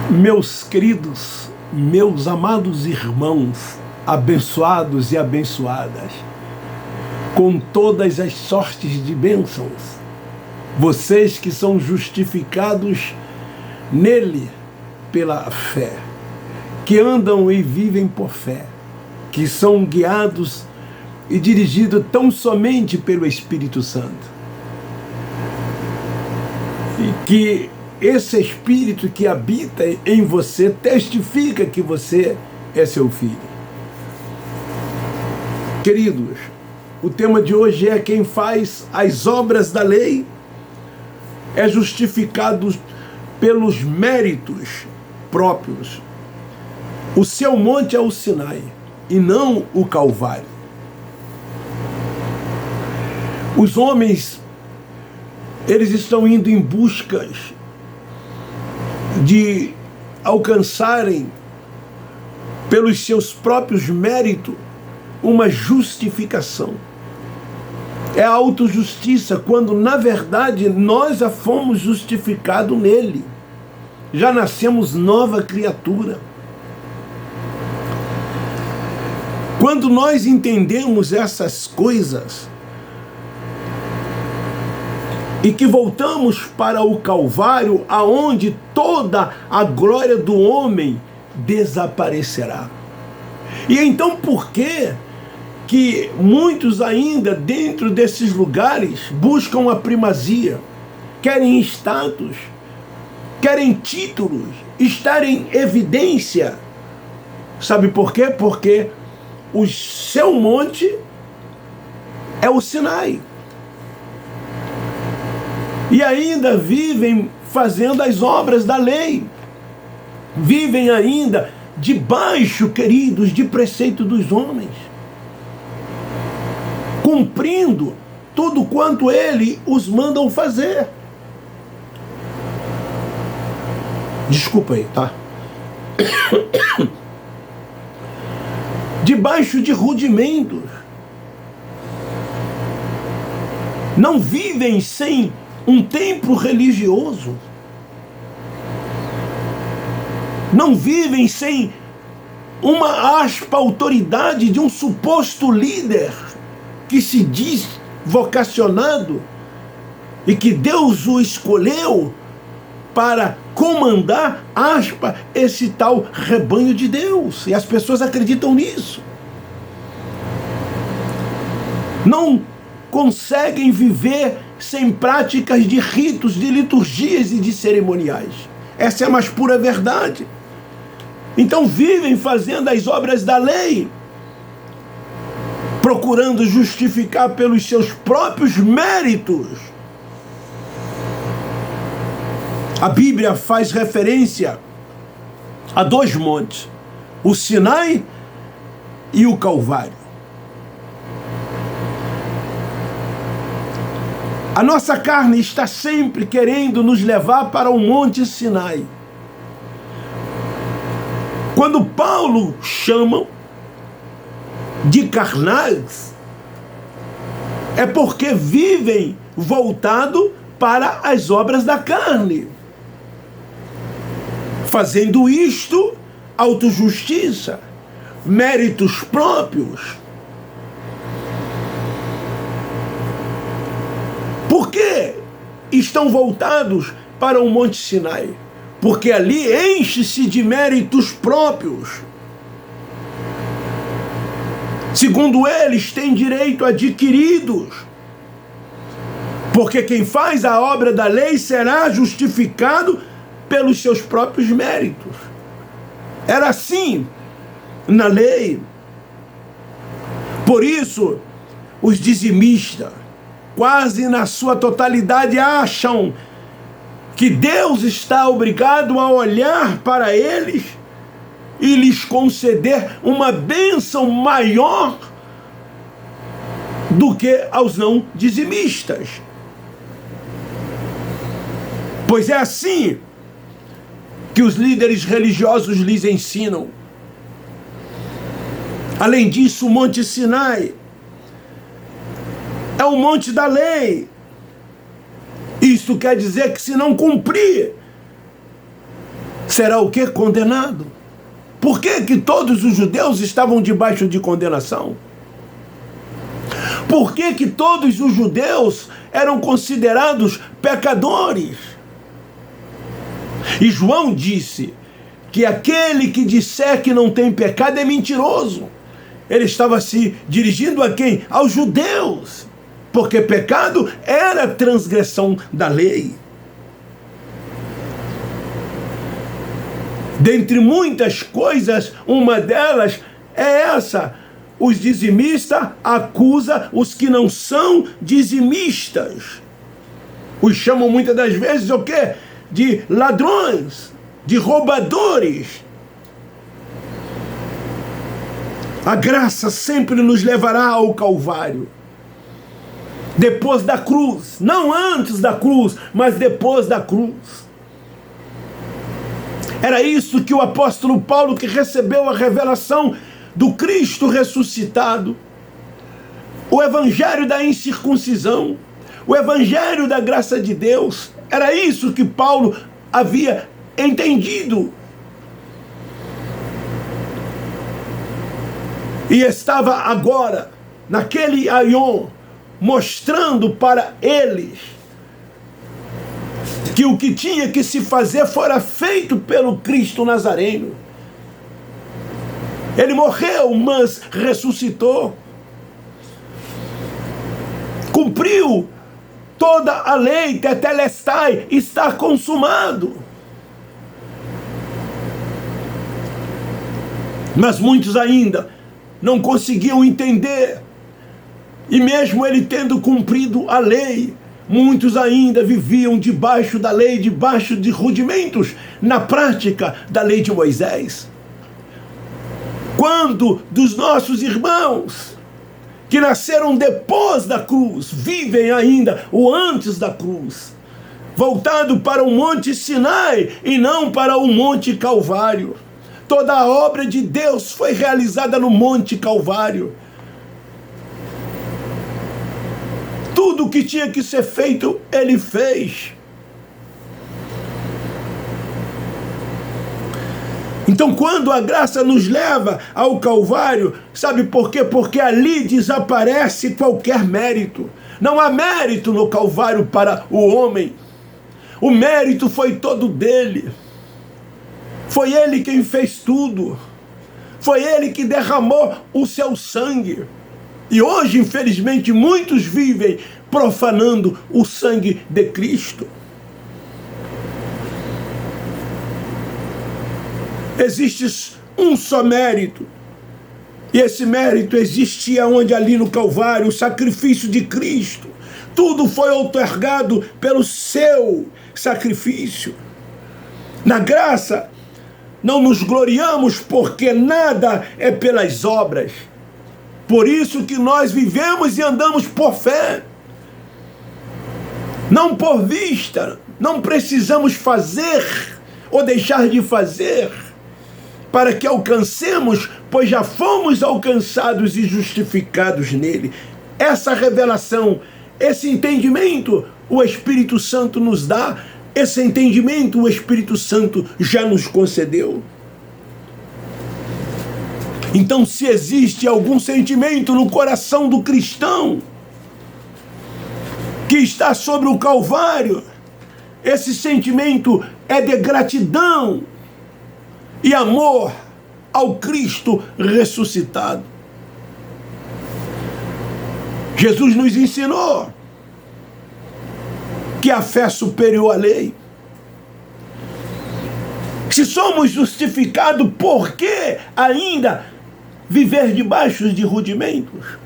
Meus queridos, meus amados irmãos, abençoados e abençoadas, com todas as sortes de bênçãos, vocês que são justificados nele pela fé, que andam e vivem por fé, que são guiados e dirigidos tão somente pelo Espírito Santo. E que esse Espírito que habita em você testifica que você é seu filho. Queridos, o tema de hoje é: quem faz as obras da lei é justificado pelos méritos próprios. O seu monte é o Sinai e não o Calvário. Os homens, eles estão indo em busca de alcançarem, pelos seus próprios méritos, uma justificação. É a autojustiça, quando na verdade nós já fomos justificados nele. Já nascemos nova criatura. Quando nós entendemos essas coisas e que voltamos para o Calvário, aonde toda a glória do homem desaparecerá. E então por que muitos ainda dentro desses lugares buscam a primazia, querem status, querem títulos, estar em evidência? Sabe por quê? Porque o seu monte é o Sinai. E ainda vivem fazendo as obras da lei. Vivem ainda debaixo, queridos, de preceito dos homens. Cumprindo tudo quanto ele os mandam fazer. Desculpa aí, tá? Debaixo de rudimentos. Não vivem sem um templo religioso. Não vivem sem uma aspa autoridade de um suposto líder que se diz vocacionado e que Deus o escolheu para comandar, aspa, esse tal rebanho de Deus. E as pessoas acreditam nisso. Não conseguem viver sem práticas de ritos, de liturgias e de cerimoniais. Essa é a mais pura verdade. Então vivem fazendo as obras da lei, procurando justificar pelos seus próprios méritos. A Bíblia faz referência a dois montes, o Sinai e o Calvário. A nossa carne está sempre querendo nos levar para o Monte Sinai. Quando Paulo chama de carnais, é porque vivem voltado para as obras da carne. Fazendo isto, autojustiça, méritos próprios. Por que estão voltados para o Monte Sinai? Porque ali enche-se de méritos próprios. Segundo eles, têm direito adquiridos. Porque quem faz a obra da lei será justificado pelos seus próprios méritos. Era assim na lei. Por isso, os dizimistas, quase na sua totalidade, acham que Deus está obrigado a olhar para eles e lhes conceder uma bênção maior do que aos não dizimistas. Pois é assim que os líderes religiosos lhes ensinam. Além disso, o Monte Sinai é o monte da lei. Isto quer dizer que se não cumprir será o quê? Condenado. Por que todos os judeus estavam debaixo de condenação? Por que todos os judeus eram considerados pecadores? E João disse que aquele que disser que não tem pecado é mentiroso. Ele estava se dirigindo a quem? Aos judeus. Porque pecado era transgressão da lei. Dentre muitas coisas, uma delas é essa. Os dizimistas acusam os que não são dizimistas. Os chamam muitas das vezes o quê? De ladrões, de roubadores. A graça sempre nos levará ao Calvário. Depois da cruz. Não antes da cruz, mas depois da cruz. Era isso que o apóstolo Paulo, que recebeu a revelação do Cristo ressuscitado, o evangelho da incircuncisão, o evangelho da graça de Deus, era isso que Paulo havia entendido. E estava agora, naquele aion, mostrando para eles que o que tinha que se fazer fora feito pelo Cristo Nazareno. Ele morreu, mas ressuscitou. Cumpriu toda a lei, tetelestai, está consumado. Mas muitos ainda não conseguiam entender. E mesmo ele tendo cumprido a lei, muitos ainda viviam debaixo da lei, debaixo de rudimentos, na prática da lei de Moisés. Quando dos nossos irmãos que nasceram depois da cruz, vivem ainda o antes da cruz, voltado para o Monte Sinai e não para o Monte Calvário. Toda a obra de Deus foi realizada no Monte Calvário. Tudo o que tinha que ser feito, ele fez. Então, quando a graça nos leva ao Calvário, sabe por quê? Porque ali desaparece qualquer mérito. Não há mérito no Calvário para o homem. O mérito foi todo dele. Foi ele quem fez tudo. Foi ele que derramou o seu sangue. E hoje, infelizmente, muitos vivem profanando o sangue de Cristo. Existe um só mérito. E esse mérito existia onde? Ali no Calvário, o sacrifício de Cristo. Tudo foi outorgado pelo seu sacrifício. Na graça, não nos gloriamos porque nada é pelas obras. Por isso que nós vivemos e andamos por fé. Não por vista. Não precisamos fazer ou deixar de fazer para que alcancemos, pois já fomos alcançados e justificados nele. Essa revelação, esse entendimento, o Espírito Santo nos dá. Esse entendimento, o Espírito Santo já nos concedeu. Então, se existe algum sentimento no coração do cristão que está sobre o Calvário, esse sentimento é de gratidão e amor ao Cristo ressuscitado. Jesus nos ensinou que a fé é superior à lei. Se somos justificados, por que ainda viver debaixo de rudimentos?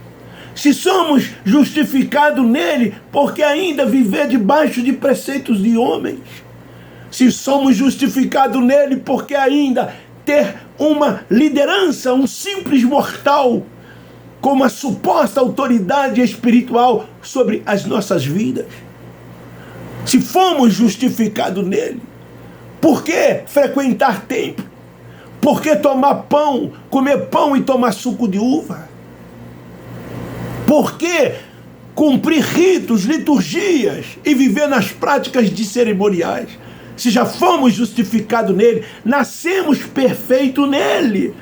Se somos justificados nele, por que ainda viver debaixo de preceitos de homens? Se somos justificados nele, por que ainda ter uma liderança, um simples mortal, com uma suposta autoridade espiritual sobre as nossas vidas? Se fomos justificados nele, por que frequentar templo? Por que tomar pão, comer pão e tomar suco de uva? Por que cumprir ritos, liturgias e viver nas práticas de cerimoniais? se já fomos justificados nele, nascemos perfeito nele.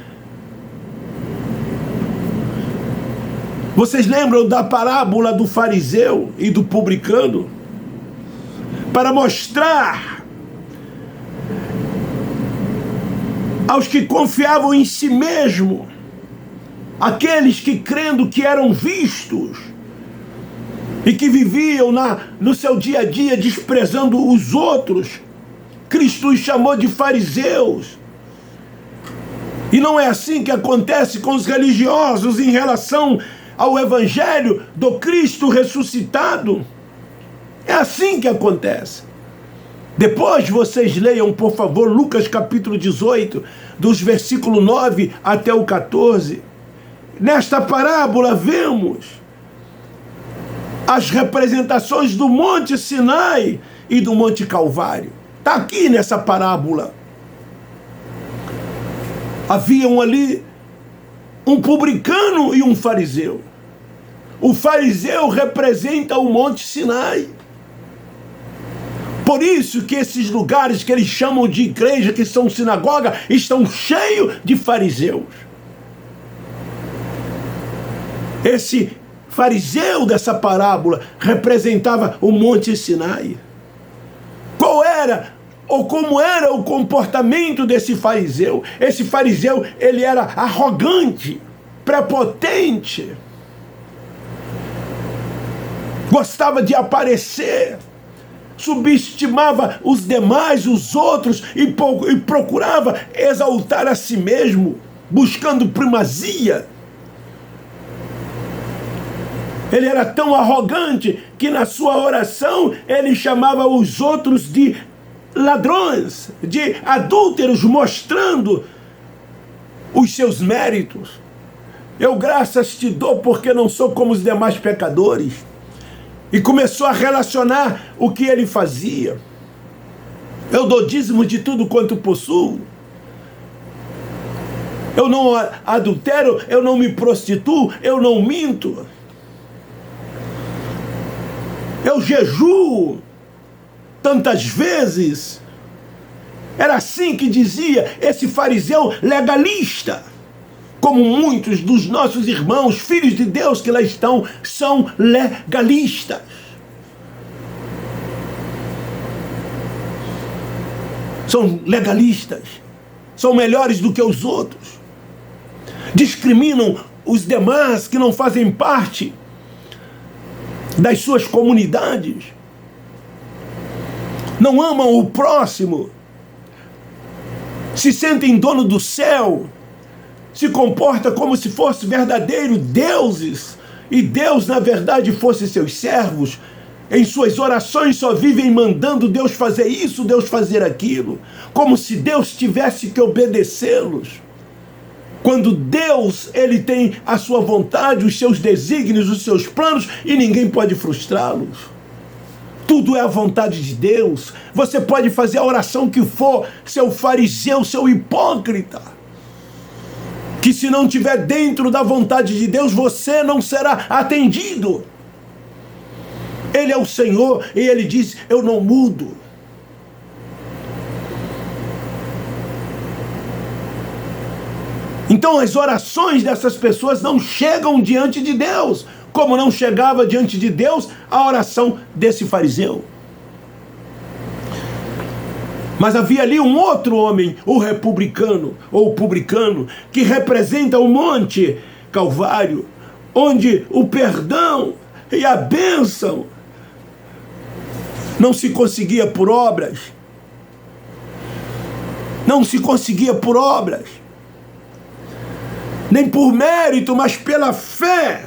Vocês lembram da parábola do fariseu e do publicano? Para mostrar aos que confiavam em si mesmo, aqueles que crendo que eram vistos e que viviam no seu dia a dia desprezando os outros, Cristo os chamou de fariseus. E não é assim que acontece com os religiosos em relação ao Evangelho do Cristo ressuscitado. É assim que acontece. Depois vocês leiam, por favor, Lucas capítulo 18, dos versículos 9 até o 14. Nesta parábola vemos as representações do Monte Sinai e do Monte Calvário. Está aqui nessa parábola. Haviam ali um publicano e um fariseu. O fariseu representa o Monte Sinai. Por isso que esses lugares que eles chamam de igreja, que são sinagoga, estão cheios de fariseus. Esse fariseu dessa parábola representava o Monte Sinai. Qual era ou como era o comportamento desse fariseu? Esse fariseu, ele era arrogante, prepotente, gostava de aparecer, subestimava os demais, os outros, e procurava exaltar a si mesmo, buscando primazia. Ele era tão arrogante que na sua oração ele chamava os outros de ladrões, de adúlteros, mostrando os seus méritos. Eu graças te dou porque não sou como os demais pecadores. E começou a relacionar o que ele fazia. Eu dou dízimo de tudo quanto possuo. Eu não adultero, eu não me prostituo, eu não minto. Eu jejuo tantas vezes. Era assim que dizia esse fariseu legalista. Como muitos dos nossos irmãos, filhos de Deus que lá estão, são legalistas. São legalistas. São melhores do que os outros. Discriminam os demais que não fazem parte das suas comunidades. Não amam o próximo. Se sentem dono do céu. Se comporta como se fosse verdadeiros deuses, e Deus, na verdade, fosse seus servos. Em suas orações só vivem mandando Deus fazer isso, Deus fazer aquilo, como se Deus tivesse que obedecê-los. Quando Deus, ele tem a sua vontade, os seus desígnios, os seus planos, e ninguém pode frustrá-los. Tudo é a vontade de Deus. Você pode fazer a oração que for, seu fariseu, seu hipócrita, que se não estiver dentro da vontade de Deus, você não será atendido. Ele é o Senhor e Ele diz, eu não mudo. Então as orações dessas pessoas não chegam diante de Deus, como não chegava diante de Deus a oração desse fariseu. Mas havia ali um outro homem, o republicano, ou publicano, que representa o Monte Calvário, onde o perdão e a bênção não se conseguia por obras. Não se conseguia por obras. Nem por mérito, mas pela fé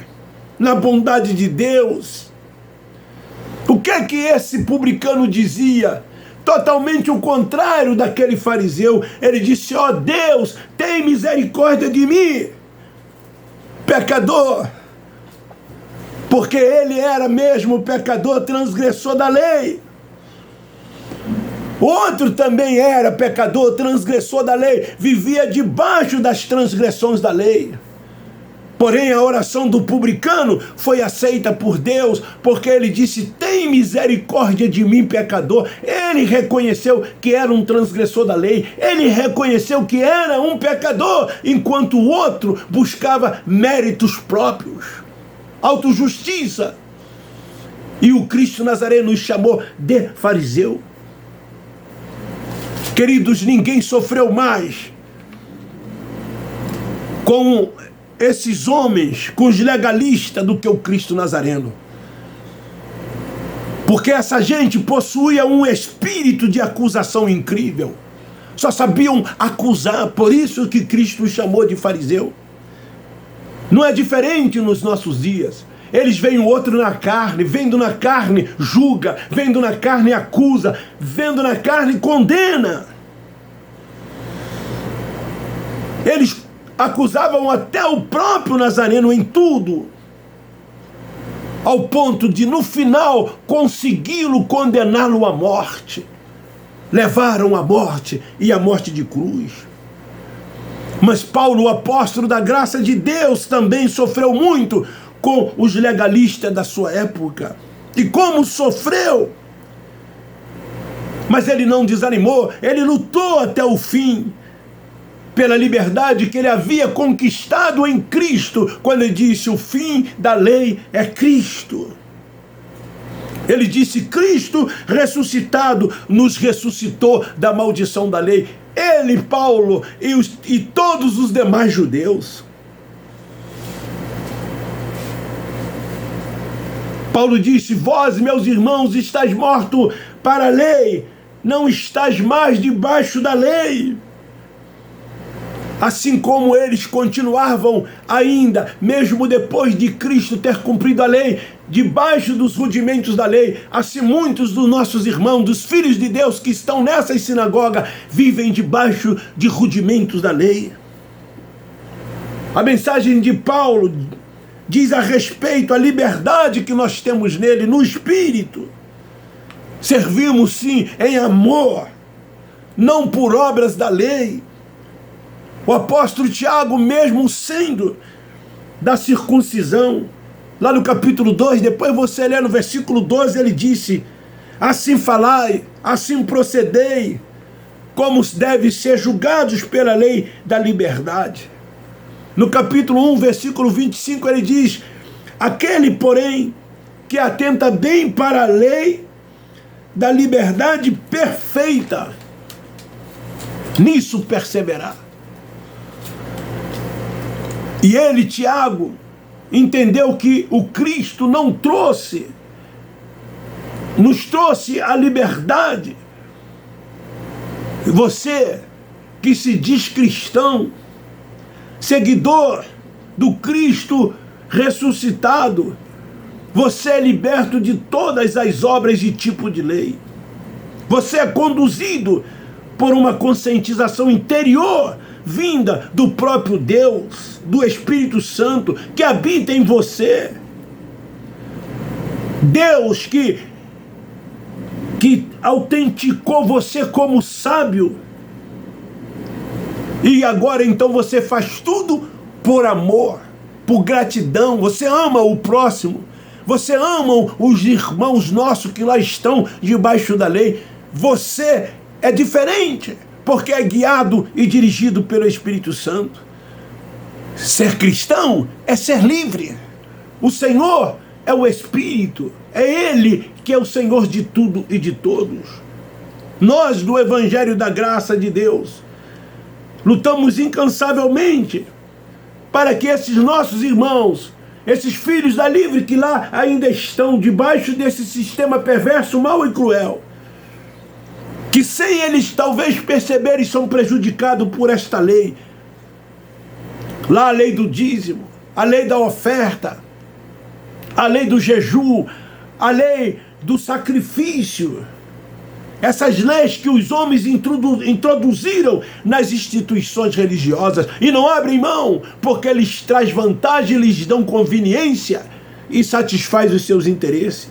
na bondade de Deus. O que é que esse publicano dizia? Totalmente o contrário daquele fariseu. Ele disse, ó Deus, tem misericórdia de mim, pecador. Porque ele era mesmo pecador, transgressor da lei. Outro também era pecador, transgressor da lei, vivia debaixo das transgressões da lei. Porém, a oração do publicano foi aceita por Deus, porque ele disse: tem misericórdia de mim, pecador. Ele reconheceu que era um transgressor da lei, ele reconheceu que era um pecador, enquanto o outro buscava méritos próprios, autojustiça. E o Cristo Nazareno nos chamou de fariseu. Queridos, ninguém sofreu mais com esses homens, com os legalistas, do que o Cristo Nazareno. Porque essa gente possuía um espírito de acusação incrível. Só sabiam acusar, por isso que Cristo os chamou de fariseu. Não é diferente nos nossos dias. Eles veem o outro na carne, vendo na carne, julga, vendo na carne, acusa, vendo na carne, condena. Eles acusavam até o próprio Nazareno em tudo, ao ponto de, no final, consegui-lo condená-lo à morte. Levaram à morte, e à morte de cruz. Mas Paulo, o apóstolo da graça de Deus, também sofreu muito com os legalistas da sua época. E como sofreu! Mas ele não desanimou, ele lutou até o fim pela liberdade que ele havia conquistado em Cristo, quando ele disse: o fim da lei é Cristo. Ele disse: Cristo ressuscitado nos ressuscitou da maldição da lei. Ele, Paulo, e todos os demais judeus. Paulo disse: vós, meus irmãos, estáis mortos para a lei, não estáis mais debaixo da lei. Assim como eles continuavam ainda, mesmo depois de Cristo ter cumprido a lei, debaixo dos rudimentos da lei, assim muitos dos nossos irmãos, dos filhos de Deus que estão nessas sinagogas, vivem debaixo de rudimentos da lei. A mensagem de Paulo diz a respeito à liberdade que nós temos nele, no Espírito. Servimos sim em amor, não por obras da lei. O apóstolo Tiago, mesmo sendo da circuncisão, lá no capítulo 2, depois você lê no versículo 12, ele disse: assim falai, assim procedei, como deve ser julgados pela lei da liberdade. No capítulo 1, versículo 25, ele diz: aquele, porém, que atenta bem para a lei da liberdade perfeita, nisso perseverar. E ele, Tiago, entendeu que o Cristo nos trouxe a liberdade. Você que se diz cristão, seguidor do Cristo ressuscitado, você é liberto de todas as obras e tipo de lei. Você é conduzido por uma conscientização interior, vinda do próprio Deus, do Espírito Santo, que habita em você. Deus que autenticou você como sábio. E agora então você faz tudo por amor, por gratidão. Você ama o próximo. Você ama os irmãos nossos que lá estão debaixo da lei. Você é diferente, porque é guiado e dirigido pelo Espírito Santo. Ser cristão é ser livre. O Senhor é o Espírito. É Ele que é o Senhor de tudo e de todos. Nós, do Evangelho da Graça de Deus, lutamos incansavelmente para que esses nossos irmãos, esses filhos da livre que lá ainda estão debaixo desse sistema perverso, mau e cruel, que sem eles talvez perceberem, são prejudicados por esta lei. Lá a lei do dízimo, a lei da oferta, a lei do jejum, a lei do sacrifício. Essas leis que os homens introduziram nas instituições religiosas e não abrem mão, porque eles trazem vantagem, lhes dão conveniência e satisfaz os seus interesses.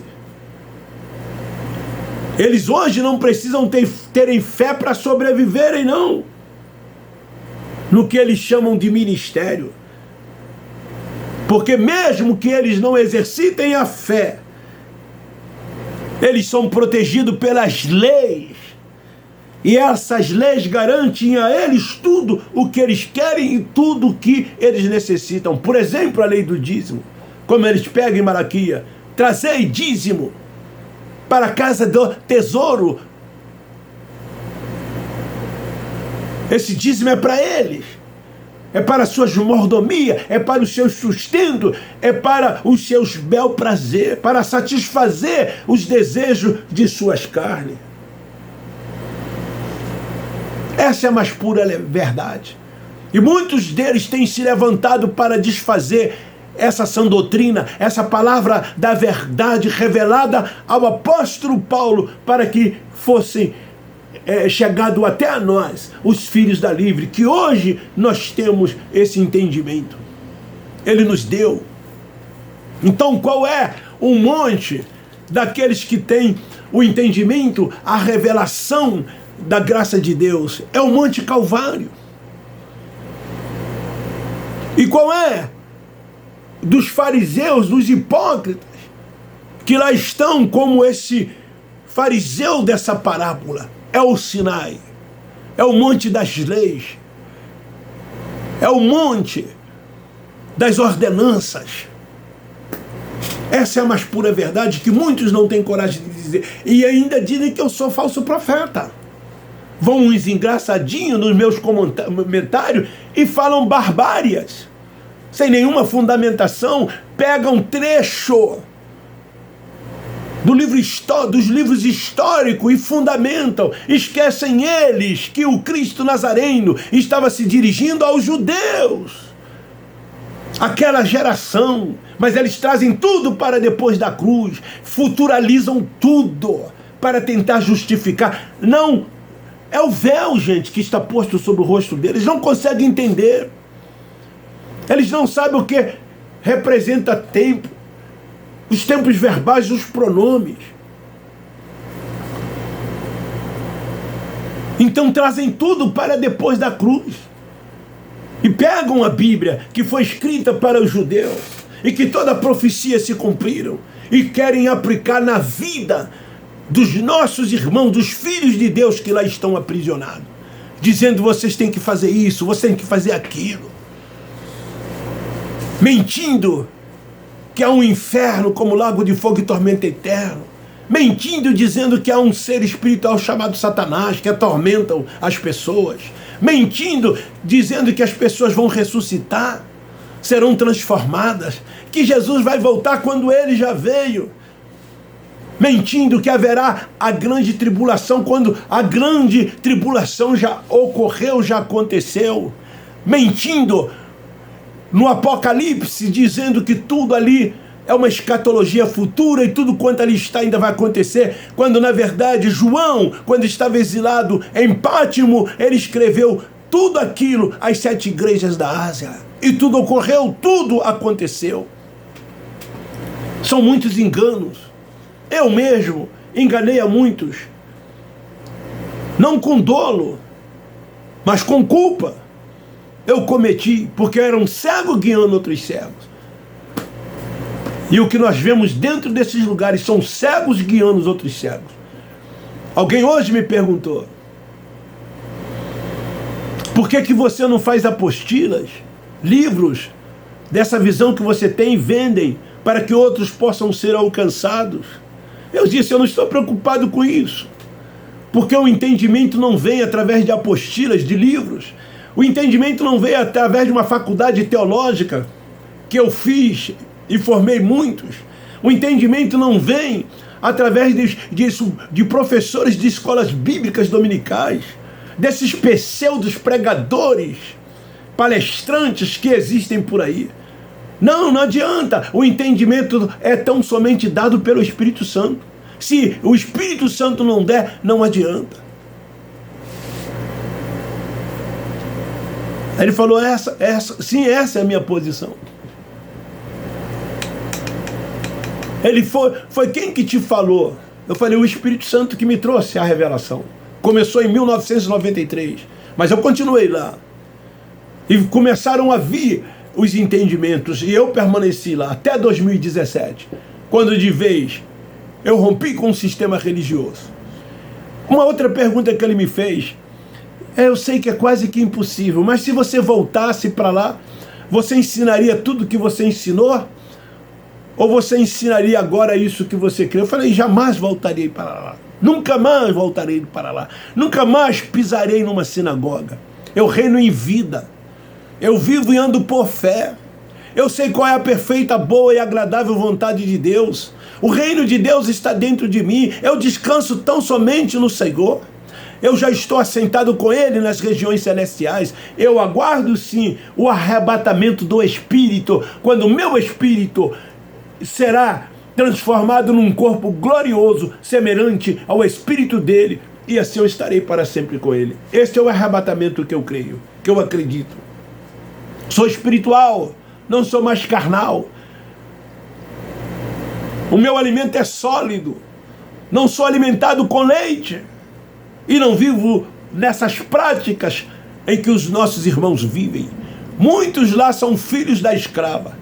Eles hoje não precisam terem fé para sobreviverem, não. No que eles chamam de ministério. Porque mesmo que eles não exercitem a fé, eles são protegidos pelas leis. E essas leis garantem a eles tudo o que eles querem e tudo o que eles necessitam. Por exemplo, a lei do dízimo. Como eles pegam em Malaquias: trazei dízimo para a casa do tesouro. Esse dízimo é para eles. É para a sua mordomia, é para o seu sustento, é para os seus bel prazer, para satisfazer os desejos de suas carnes. Essa é a mais pura verdade. E muitos deles têm se levantado para desfazer essa sã doutrina, essa palavra da verdade revelada ao apóstolo Paulo, para que fossem chegado até a nós, os filhos da livre, que hoje nós temos esse entendimento. Ele nos deu. Então, qual é o monte daqueles que têm o entendimento, a revelação da graça de Deus? É o Monte Calvário. E qual é dos fariseus, dos hipócritas, que lá estão como esse fariseu dessa parábola? É o Sinai, é o monte das leis, é o monte das ordenanças. Essa é a mais pura verdade que muitos não têm coragem de dizer. E ainda dizem que eu sou falso profeta. Vão uns engraçadinhos nos meus comentários e falam barbárias, sem nenhuma fundamentação, pegam trecho dos livros históricos e fundamentam. Esquecem eles que o Cristo Nazareno estava se dirigindo aos judeus, aquela geração, mas eles trazem tudo para depois da cruz, futuralizam tudo para tentar justificar. Não, é o véu, gente, que está posto sobre o rosto deles. Não conseguem entender. Eles não sabem o que representa tempo, os tempos verbais, os pronomes. Então trazem tudo para depois da cruz. E pegam a Bíblia, que foi escrita para os judeus, e que toda a profecia se cumpriram, e querem aplicar na vida dos nossos irmãos, dos filhos de Deus que lá estão aprisionados, dizendo: vocês têm que fazer isso, vocês têm que fazer aquilo. Mentindo que há um inferno como lago de fogo e tormento eterno. Mentindo, dizendo que há um ser espiritual chamado Satanás, que atormentam as pessoas. Mentindo, dizendo que as pessoas vão ressuscitar, serão transformadas, que Jesus vai voltar quando ele já veio. Mentindo que haverá a grande tribulação, quando a grande tribulação já ocorreu, já aconteceu. Mentindo no Apocalipse, dizendo que tudo ali é uma escatologia futura e tudo quanto ali está ainda vai acontecer, quando na verdade João, quando estava exilado em Pátimo, ele escreveu tudo aquilo às 7 igrejas da Ásia. E tudo ocorreu, tudo aconteceu. São muitos enganos. Eu mesmo enganei a muitos, não com dolo, mas com culpa. Eu cometi, porque eu era um cego guiando outros cegos. E o que nós vemos dentro desses lugares são cegos guiando os outros cegos. Alguém hoje me perguntou: por que você não faz apostilas, livros dessa visão que você tem e vendem para que outros possam ser alcançados? Eu disse: eu não estou preocupado com isso, porque o entendimento não vem através de apostilas, de livros. O entendimento não veio através de uma faculdade teológica que eu fiz e formei muitos. O entendimento não vem através de professores de escolas bíblicas dominicais, desses pseudos pregadores, palestrantes que existem por aí. Não adianta. O entendimento é tão somente dado pelo Espírito Santo. Se o Espírito Santo não der, não adianta. Aí ele falou: essa é a minha posição. Ele foi quem que te falou? Eu falei: o Espírito Santo que me trouxe a revelação. Começou em 1993, mas eu continuei lá. E começaram a vir os entendimentos, e eu permaneci lá até 2017, quando de vez eu rompi com o sistema religioso. Uma outra pergunta que ele me fez, eu sei que é quase que impossível, mas se você voltasse para lá, você ensinaria tudo que você ensinou? Ou você ensinaria agora isso que você crê? Eu falei, jamais voltarei para lá. Nunca mais voltarei para lá. Nunca mais pisarei numa sinagoga. Eu reino em vida. Eu vivo e ando por fé. Eu sei qual é a perfeita, boa e agradável vontade de Deus. O reino de Deus está dentro de mim. Eu descanso tão somente no Senhor. Eu já estou assentado com Ele nas regiões celestiais. Eu aguardo sim o arrebatamento do Espírito, quando o meu Espírito será transformado num corpo glorioso, semelhante ao Espírito dele, e assim eu estarei para sempre com Ele. Este é o arrebatamento que eu creio, que eu acredito. Sou espiritual, não sou mais carnal. O meu alimento é sólido, não sou alimentado com leite. E não vivo nessas práticas em que os nossos irmãos vivem. Muitos lá são filhos da escrava,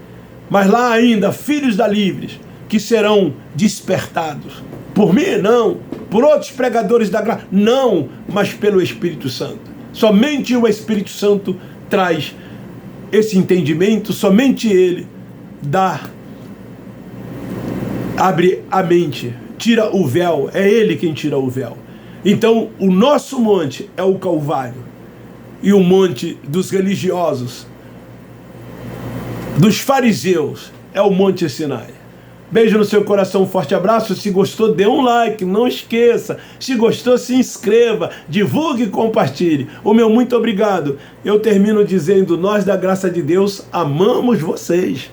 mas lá ainda filhos da livres, que serão despertados. Por mim, não. Por outros pregadores da graça, não. Mas pelo Espírito Santo. Somente o Espírito Santo traz esse entendimento, somente Ele abre a mente, tira o véu. É Ele quem tira o véu. Então, o nosso monte é o Calvário, e o monte dos religiosos, dos fariseus, é o Monte Sinai. Beijo no seu coração, um forte abraço. Se gostou, dê um like, não esqueça. Se gostou, se inscreva, divulgue e compartilhe. O meu muito obrigado. Eu termino dizendo, nós da graça de Deus amamos vocês.